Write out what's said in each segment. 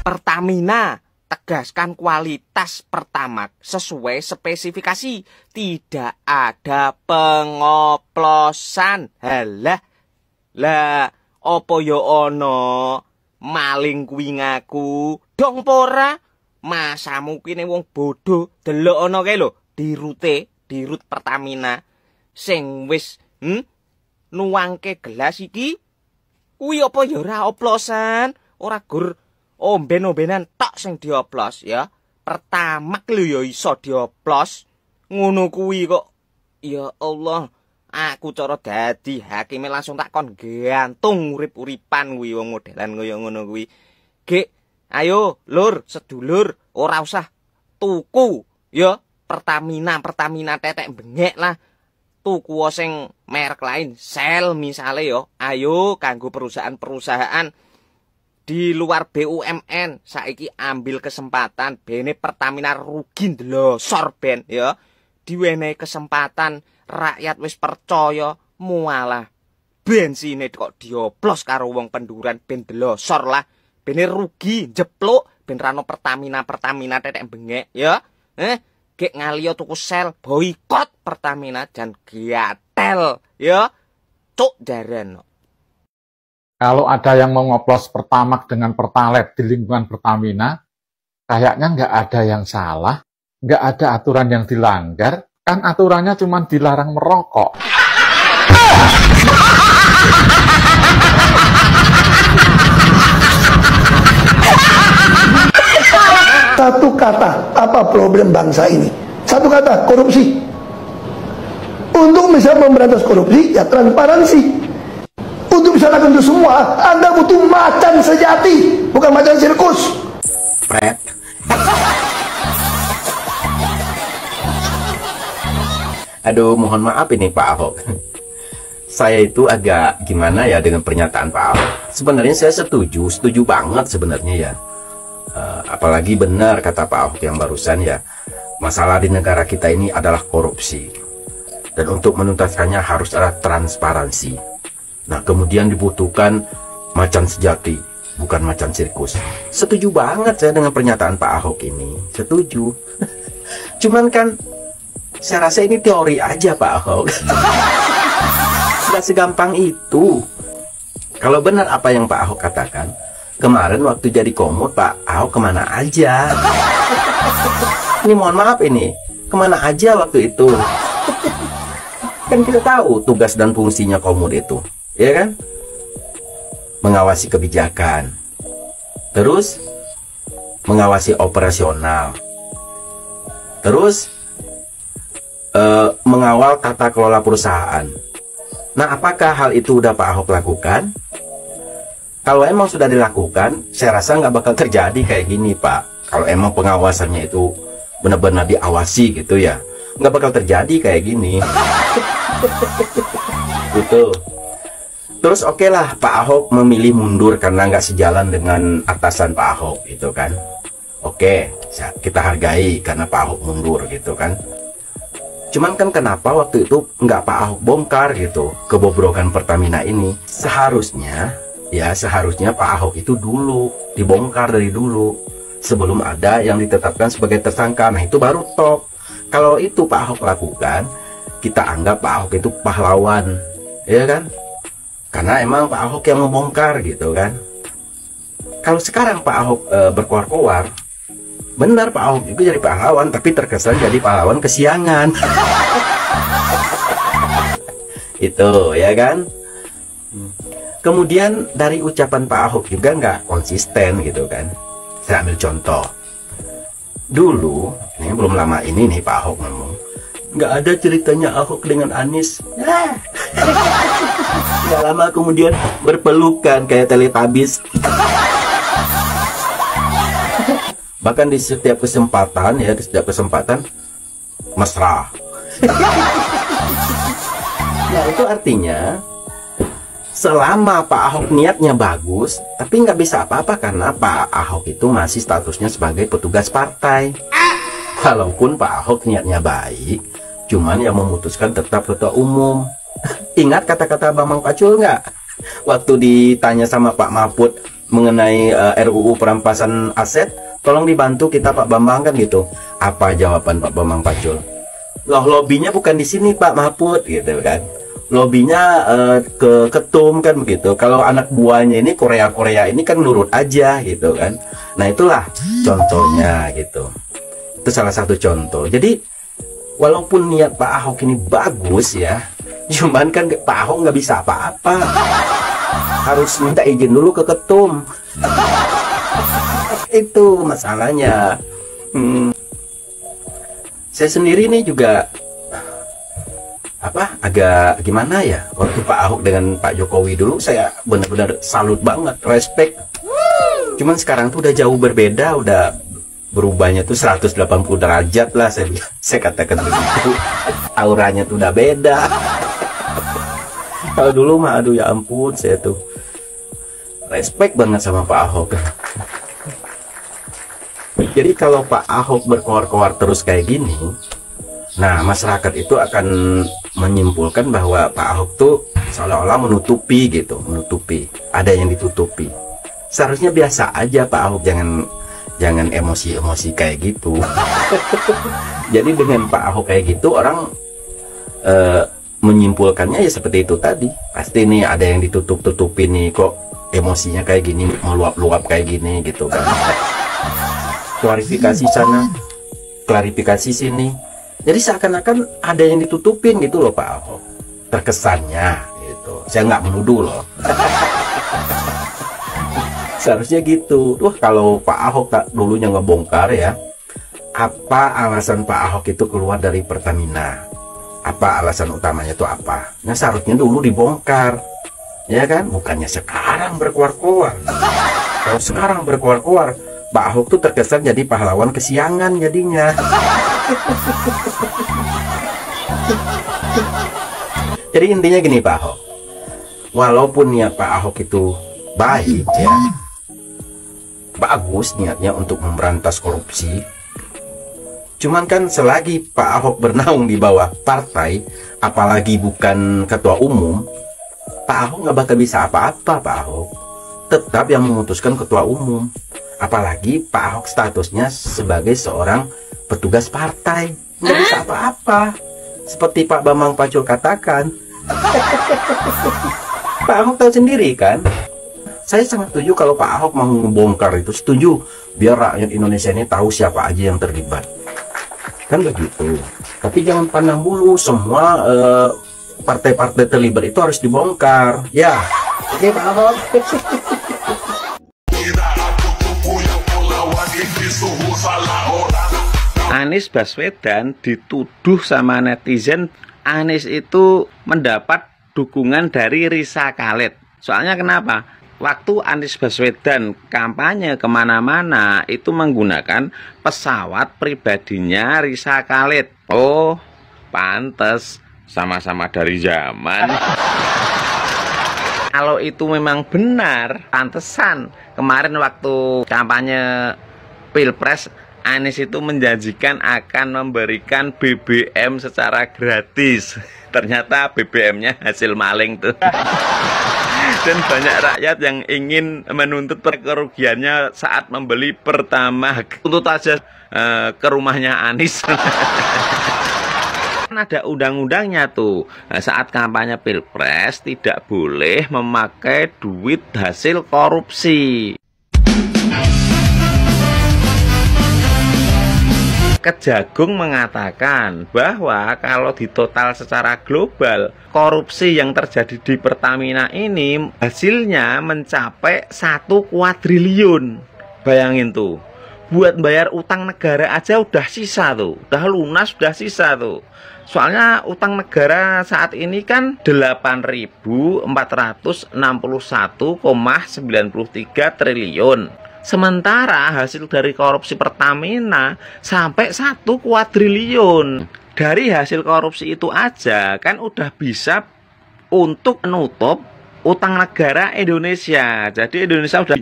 Pertamina tegaskan kualitas Pertamax sesuai spesifikasi, tidak ada pengoplosan. Halah, lah opo yo ono maling kuwi ngaku dong pora. Masamu kene wong bodoh delok ono kae lho di rut Pertamina sing wis nuangke gelas iki kuwi apa ya ora oplosan, ora gur omben-ombenan tok sing dioplos ya. Pertamax lho ya iso dioplos. Ngono kuwi kok. Ya Allah, aku cara dadi hakime langsung tak kon gantung urip-uripan kuwi wong modelan kaya ngono kuwi. Gek, ayo lur, sedulur, ora usah tuku ya Pertamina tetek bengek lah. Tuku sing merek lain, Shell misale yo. Ayo kanggo perusahaan-perusahaan di luar BUMN saiki ambil kesempatan bene Pertamina rugi ndelosor ben ya. Diwenehi kesempatan rakyat wis percaya mualah bensine kok dioplos karo wong penduran ben ndelosor lah. Bene rugi jepluk ben rano Pertamina tetek bengek ya. Gek ngaliyo tuku Shell, boikot Pertamina dan gatel ya. Cuk jaren. Kalau ada yang mau ngoplos Pertamax dengan Pertalite di lingkungan Pertamina, kayaknya nggak ada yang salah, nggak ada aturan yang dilanggar, kan aturannya cuma dilarang merokok. Satu kata, apa problem bangsa ini? Satu kata, korupsi. Untuk bisa memberantas korupsi, ya transparansi. Untuk bisa lakukan itu semua, Anda butuh macan sejati, bukan macan sirkus. Fred. Aduh, mohon maaf ini Pak Ahok. Saya itu agak gimana ya dengan pernyataan Pak Ahok. Sebenarnya saya setuju banget sebenarnya ya. Apalagi benar kata Pak Ahok yang barusan ya, masalah di negara kita ini adalah korupsi, dan untuk menuntaskannya harus ada transparansi. Nah kemudian dibutuhkan macan sejati, bukan macan sirkus. Setuju banget saya dengan pernyataan Pak Ahok ini, setuju. Cuman kan saya rasa ini teori aja Pak Ahok. Tidak segampang itu. Kalau benar apa yang Pak Ahok katakan, kemarin waktu jadi komut Pak Ahok kemana aja? Ini mohon maaf ini, kemana aja waktu itu? Kan kita tahu tugas dan fungsinya komut itu, ya kan? Mengawasi kebijakan, terus mengawasi operasional, terus mengawal tata kelola perusahaan. Nah apakah hal itu udah Pak Ahok lakukan? Kalau emang sudah dilakukan, saya rasa nggak bakal terjadi kayak gini Pak. Kalau emang pengawasannya itu benar-benar diawasi gitu ya, nggak bakal terjadi kayak gini. Gitu. Terus oke lah Pak Ahok memilih mundur karena nggak sejalan dengan atasan Pak Ahok gitu kan. Oke, kita hargai karena Pak Ahok mundur gitu kan. Cuman kan kenapa waktu itu nggak Pak Ahok bongkar gitu kebobrokan Pertamina ini? Seharusnya Pak Ahok itu dulu dibongkar dari dulu sebelum ada yang ditetapkan sebagai tersangka. Nah itu baru top. Kalau itu Pak Ahok lakukan, kita anggap Pak Ahok itu pahlawan, ya kan? Karena emang Pak Ahok yang membongkar gitu kan. Kalau sekarang Pak Ahok berkoar-koar, benar Pak Ahok juga jadi pahlawan, tapi terkesan jadi pahlawan kesiangan. Itu ya kan. Kemudian dari ucapan Pak Ahok juga nggak konsisten gitu kan. Saya ambil contoh. Dulu, ini belum lama ini nih Pak Ahok ngomong, nggak ada ceritanya Ahok dengan Anies. Nggak lama kemudian berpelukan kayak Teletubbies. Bahkan di setiap kesempatan mesra. Nah itu artinya selama Pak Ahok niatnya bagus, tapi nggak bisa apa-apa karena Pak Ahok itu masih statusnya sebagai petugas partai. Walaupun Pak Ahok niatnya baik, cuman yang memutuskan tetap ketua umum. Ingat kata-kata Bambang Pacul nggak? Waktu ditanya sama Pak Mahfud, mengenai RUU perampasan aset, tolong dibantu kita Pak Bambang kan gitu. Apa jawaban Pak Bambang Pacul? Loh, lobbynya bukan di sini Pak Mahfud gitu kan. Lobbynya ke ketum kan begitu. Kalau anak buahnya ini Korea ini kan nurut aja gitu kan. Nah itulah contohnya gitu. Itu salah satu contoh. Jadi walaupun niat Pak Ahok ini bagus ya, cuman kan Pak Ahok nggak bisa apa-apa. Harus minta izin dulu ke ketum. Itu masalahnya. Saya sendiri nih juga agak gimana ya, waktu Pak Ahok dengan Pak Jokowi dulu saya benar-benar salut banget, respect. Cuman sekarang tuh udah jauh berbeda, udah berubahnya tuh 180 derajat lah, saya katakan begitu. Auranya tuh udah beda. Kalau dulu mah aduh ya ampun, saya tuh respect banget sama Pak Ahok. Jadi kalau Pak Ahok berkoar-koar terus kayak gini, nah masyarakat itu akan menyimpulkan bahwa Pak Ahok tuh seolah-olah menutupi gitu, ada yang ditutupi. Seharusnya biasa aja Pak Ahok, jangan emosi-emosi kayak gitu. Jadi dengan Pak Ahok kayak gitu orang menyimpulkannya ya seperti itu tadi. Pasti nih ada yang ditutup-tutupi nih, kok emosinya kayak gini, meluap-luap kayak gini gitu kan. Klarifikasi sana, klarifikasi sini. Jadi seakan-akan ada yang ditutupin gitu loh Pak Ahok. Terkesannya gitu. Saya nggak menuduh loh. Seharusnya gitu. Wah, kalau Pak Ahok tak dulunya ngebongkar ya, apa alasan Pak Ahok itu keluar dari Pertamina? Apa alasan utamanya itu apa? Nah seharusnya dulu dibongkar, ya kan? Bukannya sekarang berkuar-kuar. Kalau sekarang berkuar-kuar, Pak Ahok tuh terkesan jadi pahlawan kesiangan jadinya. Jadi intinya gini Pak Ahok, walaupun niat Pak Ahok itu baik ya, bagus niatnya untuk memberantas korupsi, cuman kan selagi Pak Ahok bernaung di bawah partai, apalagi bukan ketua umum, Pak Ahok nggak bakal bisa apa-apa. Pak Ahok tetap yang memutuskan ketua umum. Apalagi Pak Ahok statusnya sebagai seorang petugas partai, nggak bisa apa-apa. Seperti Pak Bambang Pacul katakan. Pak Ahok tahu sendiri kan. Saya sangat setuju kalau Pak Ahok mau membongkar itu, setuju. Biar rakyat Indonesia ini tahu siapa aja yang terlibat. Kan begitu. Tapi jangan pandang bulu, semua partai-partai terlibat itu harus dibongkar. Ya, oke Pak Ahok. Anies Baswedan dituduh sama netizen Anies itu mendapat dukungan dari Risa Khalid. Soalnya kenapa? Waktu Anies Baswedan kampanye kemana-mana itu menggunakan pesawat pribadinya Risa Khalid. Oh, pantes sama-sama dari zaman. Kalau itu memang benar, pantesan kemarin waktu kampanye Pilpres Anies itu menjanjikan akan memberikan BBM secara gratis. Ternyata BBM-nya hasil maling tuh. Dan banyak rakyat yang ingin menuntut kerugiannya saat membeli pertama. Tuntut aja ke rumahnya Anies. Kan ada undang-undangnya tuh. Nah, saat kampanye Pilpres tidak boleh memakai duit hasil korupsi. Kejagung mengatakan bahwa kalau ditotal secara global, korupsi yang terjadi di Pertamina ini hasilnya mencapai 1 kuadriliun. Bayangin tuh, buat bayar utang negara aja udah sisa tuh, udah lunas, udah sisa tuh. Soalnya utang negara saat ini kan 8.461,93 triliun. Sementara hasil dari korupsi Pertamina sampai 1 kuadriliun. Dari hasil korupsi itu aja kan udah bisa untuk menutup utang negara Indonesia. Jadi Indonesia udah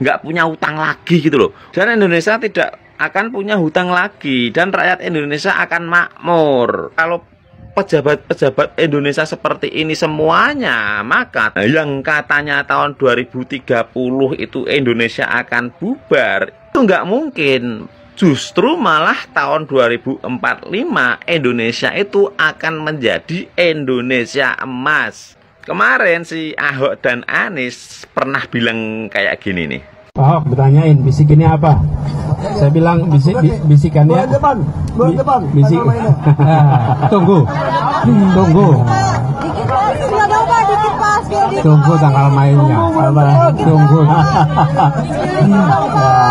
nggak punya utang lagi gitu loh. Dan Indonesia tidak akan punya hutang lagi. Dan rakyat Indonesia akan makmur. Kalau pejabat-pejabat Indonesia seperti ini semuanya, maka yang katanya tahun 2030 itu Indonesia akan bubar, itu nggak mungkin. Justru malah tahun 2045 Indonesia itu akan menjadi Indonesia emas. Kemarin si Ahok dan Anies pernah bilang kayak gini nih. Ahok ditanyain bisikinnya apa? Saya bilang bisikannya bisik. Tunggu. Tunggu tanggal mainnya. Tunggu.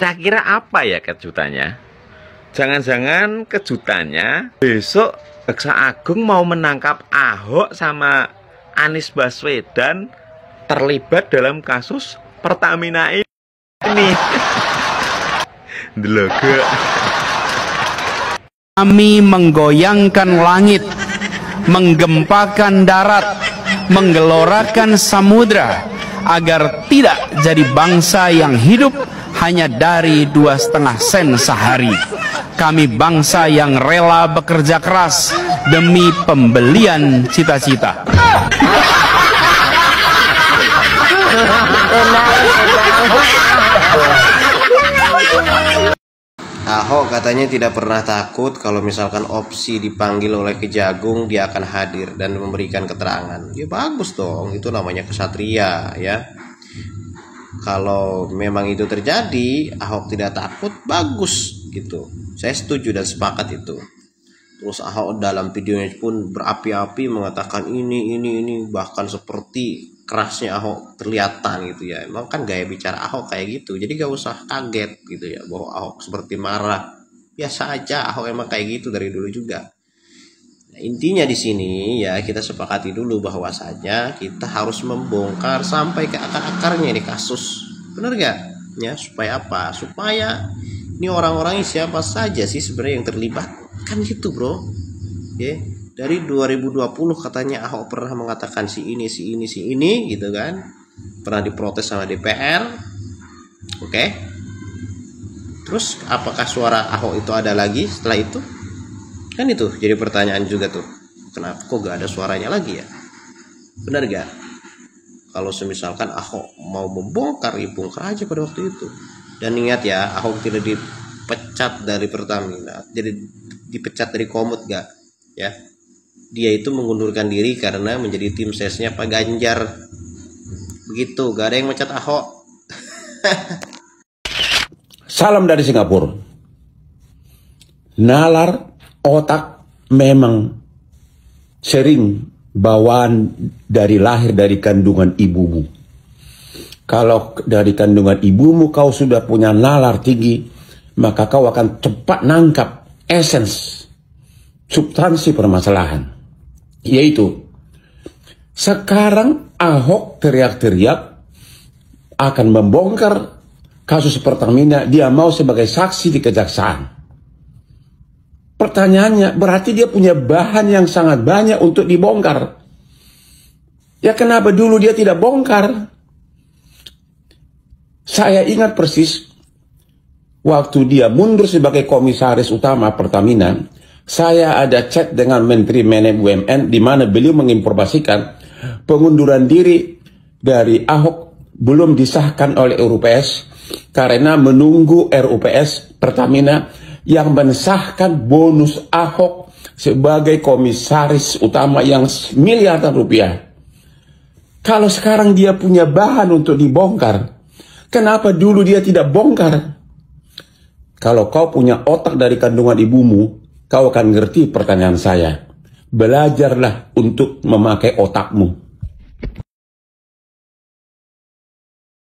Kira-kira apa ya kejutannya? Jangan-jangan kejutannya besok Jaksa Agung mau menangkap Ahok sama Anies Baswedan terlibat dalam kasus Pertamina ini. Deloge. Kami menggoyangkan langit, menggempakan darat, menggelorakan samudra, agar tidak jadi bangsa yang hidup hanya dari 2,5 sen sehari. Kami bangsa yang rela bekerja keras demi pembelian cita-cita. Ahok katanya tidak pernah takut kalau misalkan opsi dipanggil oleh Kejagung dia akan hadir dan memberikan keterangan. Ya bagus dong, itu namanya kesatria ya. Kalau memang itu terjadi, Ahok tidak takut, bagus gitu. Saya setuju dan sepakat itu. Terus Ahok dalam videonya pun berapi-api mengatakan ini bahkan seperti kerasnya Ahok kelihatan gitu ya. Emang kan gaya bicara Ahok kayak gitu, jadi gak usah kaget gitu ya bahwa Ahok seperti marah. Biasa aja, Ahok emang kayak gitu dari dulu juga. Nah, intinya di sini ya kita sepakati dulu bahwasanya kita harus membongkar sampai ke akar-akarnya ini kasus, bener gak? Ya supaya apa? Supaya ini orang-orangnya siapa saja sih sebenarnya yang terlibat, kan gitu bro. Ya. Dari 2020 katanya Ahok pernah mengatakan si ini gitu kan. Pernah diprotes sama DPR. Oke. Terus apakah suara Ahok itu ada lagi setelah itu? Kan itu jadi pertanyaan juga tuh. Kenapa kok gak ada suaranya lagi ya? Benar gak? Kalau semisalkan Ahok mau membongkar, ya bongkar aja pada waktu itu. Dan ingat ya, Ahok tidak dipecat dari Pertamina. Jadi dipecat dari Komut gak? Ya. Dia itu mengundurkan diri karena menjadi tim sesnya Pak Ganjar. Begitu, gak ada yang mecat Ahok. Salam dari Singapura. Nalar otak memang sering bawaan dari lahir dari kandungan ibumu. Kalau dari kandungan ibumu kau sudah punya nalar tinggi, maka kau akan cepat nangkap essence, substansi permasalahan. Yaitu sekarang Ahok teriak-teriak akan membongkar kasus Pertamina, dia mau sebagai saksi di kejaksaan. Pertanyaannya, berarti dia punya bahan yang sangat banyak untuk dibongkar. Ya kenapa dulu dia tidak bongkar? Saya ingat persis waktu dia mundur sebagai komisaris utama Pertamina, saya ada chat dengan Menteri BUMN di mana beliau menginformasikan pengunduran diri dari Ahok belum disahkan oleh RUPS karena menunggu RUPS Pertamina yang mensahkan bonus Ahok sebagai komisaris utama yang miliaran rupiah. Kalau sekarang dia punya bahan untuk dibongkar, kenapa dulu dia tidak bongkar? Kalau kau punya otak dari kandungan ibumu, kau akan ngerti pertanyaan saya. Belajarlah untuk memakai otakmu.